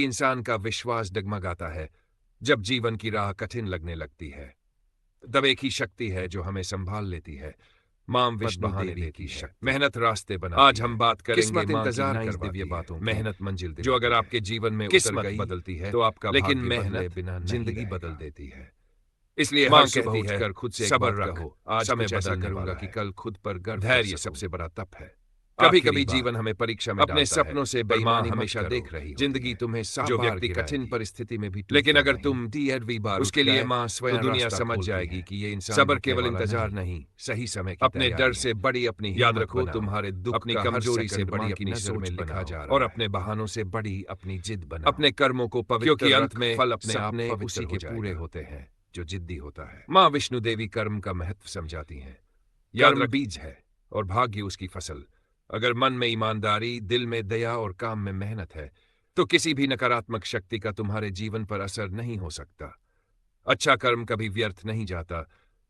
इंसान का विश्वास डगमगाता है जब जीवन की राह कठिन लगने लगती है। तब एक ही शक्ति है जो हमें संभाल लेती है। मां विष्णु देवी की शक्ति, मेहनत रास्ते बनाती आज हम बात करेंगे किस्मत मां की इंतजार नाइस करवाती दिव्य है, बातों की, मेहनत मंजिल जो अगर दिलाती है। आपके जीवन में उतर किस्मत गई बदलती है तो आपका लेकिन भाग्य बदले मेहनत बिना नहीं जिंदगी रहेगा। बदल देती है। इसलिए मां हर सुबह कहती है, उठकर खुद से एक सब्र बात रख, कहो, आज समय कुछ ऐसा बदलने करूंगा वाला कि है। कल खुद पर गर्व कर धैर्य सकूं। सबसे बड़ा तप है। कभी आखिरी कभी बात, जीवन हमें परीक्षा में अपने डालता है, सपनों से पर मां बेईमानी हमेशा मत करो। देख रही होती जिंदगी है। तुम्हें 7 जो बार व्यक्ति कठिन गिराएगी, परिस्थिति में भी लेकिन टूटता अगर नहीं, तुम 10वीं बार उसके उठ लिए जाए मां तो स्वयं दुनिया रास्ता समझ खोलती जाएगी है। कि ये इंसान सब्र रुकने केवल वाला इंतजार नहीं, सही समय की अपने तैयारी डर है। से बड़ी अपनी याद हिम्मत रखो, बनाओ, तुम्हारे दुख अपनी का हर कमजोरी से सेकंड बड़ी मां की अपनी नजर में सोच लिखा बनाओ जा रहा और है। अपने बहानों से बड़ी अपनी जिद बनाओ। अपने कर्मों को पवित्र क्योंकि अंत रख, में फल अपने आप सपने पवित्र उसी हो के जाएगा। पूरे होते हैं जो जिद्दी होता है। मां विष्णु देवी कर्म का महत्व समझाती हैं। याद कर्म रख, बीज है और भाग्य उसकी फसल। अगर मन में ईमानदारी, दिल में दया और काम में मेहनत है तो किसी भी नकारात्मक शक्ति का तुम्हारे जीवन पर असर नहीं हो सकता। अच्छा कर्म कभी व्यर्थ नहीं जाता,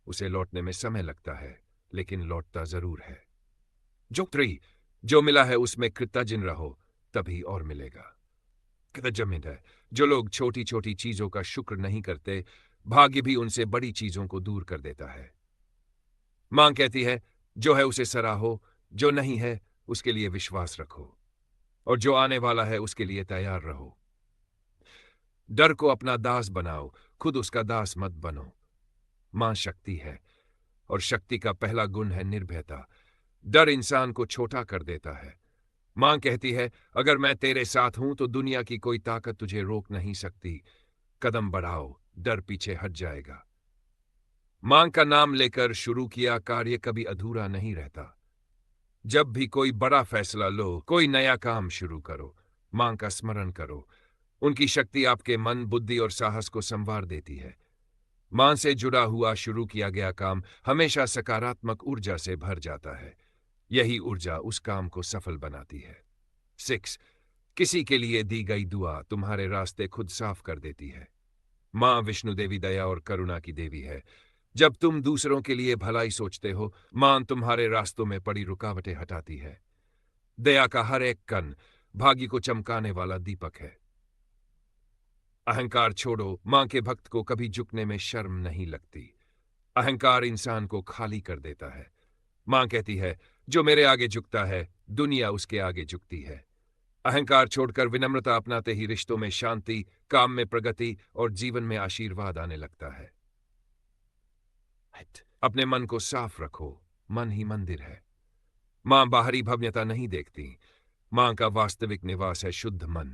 उसे लौटने में समय लगता है, लेकिन लौटता जरूर है। जो मिला है उसमें कृतज्ञ रहो, तभी और मिलेगा। कृतज्ञ है जो लोग छोटी छोटी चीजों का शुक्र नहीं करते, भाग्य भी उनसे बड़ी चीजों को दूर कर देता है। मां कहती है, जो है उसे सराहो, जो नहीं है उसके लिए विश्वास रखो, और जो आने वाला है उसके लिए तैयार रहो। डर को अपना दास बनाओ, खुद उसका दास मत बनो। मां शक्ति है, और शक्ति का पहला गुण है निर्भयता। डर इंसान को छोटा कर देता है। मां कहती है, अगर मैं तेरे साथ हूं तो दुनिया की कोई ताकत तुझे रोक नहीं सकती। कदम बढ़ाओ, डर पीछे हट जाएगा। मां का नाम लेकर शुरू किया कार्य कभी अधूरा नहीं रहता। जब भी कोई बड़ा फैसला लो, कोई नया काम शुरू करो, मां का स्मरण करो। उनकी शक्ति आपके मन, बुद्धि और साहस को संवार देती है। मां से जुड़ा हुआ शुरू किया गया काम हमेशा सकारात्मक ऊर्जा से भर जाता है। यही ऊर्जा उस काम को सफल बनाती है। 6. किसी के लिए दी गई दुआ तुम्हारे रास्ते खुद साफ कर देती है। मां विष्णु देवी दया और करुणा की देवी है। जब तुम दूसरों के लिए भलाई सोचते हो, मां तुम्हारे रास्तों में पड़ी रुकावटें हटाती है। दया का हर एक कण भाग्य को चमकाने वाला दीपक है। अहंकार छोड़ो, मां के भक्त को कभी झुकने में शर्म नहीं लगती। अहंकार इंसान को खाली कर देता है। मां कहती है, जो मेरे आगे झुकता है, दुनिया उसके आगे झुकती है। अहंकार छोड़कर विनम्रता अपनाते ही रिश्तों में शांति, काम में प्रगति और जीवन में आशीर्वाद आने लगता है। अपने मन को साफ रखो, मन ही मंदिर है। मां बाहरी भव्यता नहीं देखती, मां का वास्तविक निवास है शुद्ध मन।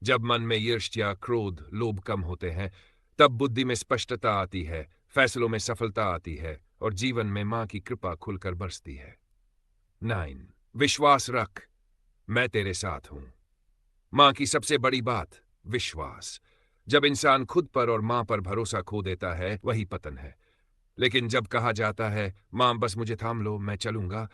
जब मन में ईर्ष्या, क्रोध, लोभ कम होते हैं, तब बुद्धि में स्पष्टता आती है, फैसलों में सफलता आती है और जीवन में मां की कृपा खुलकर बरसती है। 9. विश्वास रख, मैं तेरे साथ हूं। मां की सबसे बड़ी बात विश्वास। जब इंसान खुद पर और मां पर भरोसा खो देता है, वही पतन है। लेकिन जब कहा जाता है, मां बस मुझे थाम लो, मैं चलूंगा,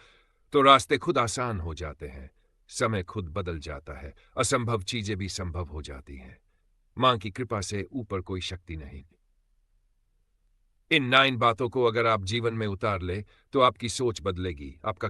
तो रास्ते खुद आसान हो जाते हैं। समय खुद बदल जाता है, असंभव चीजें भी संभव हो जाती हैं। मां की कृपा से ऊपर कोई शक्ति नहीं। इन 9 बातों को अगर आप जीवन में उतार ले तो आपकी सोच बदलेगी, आपका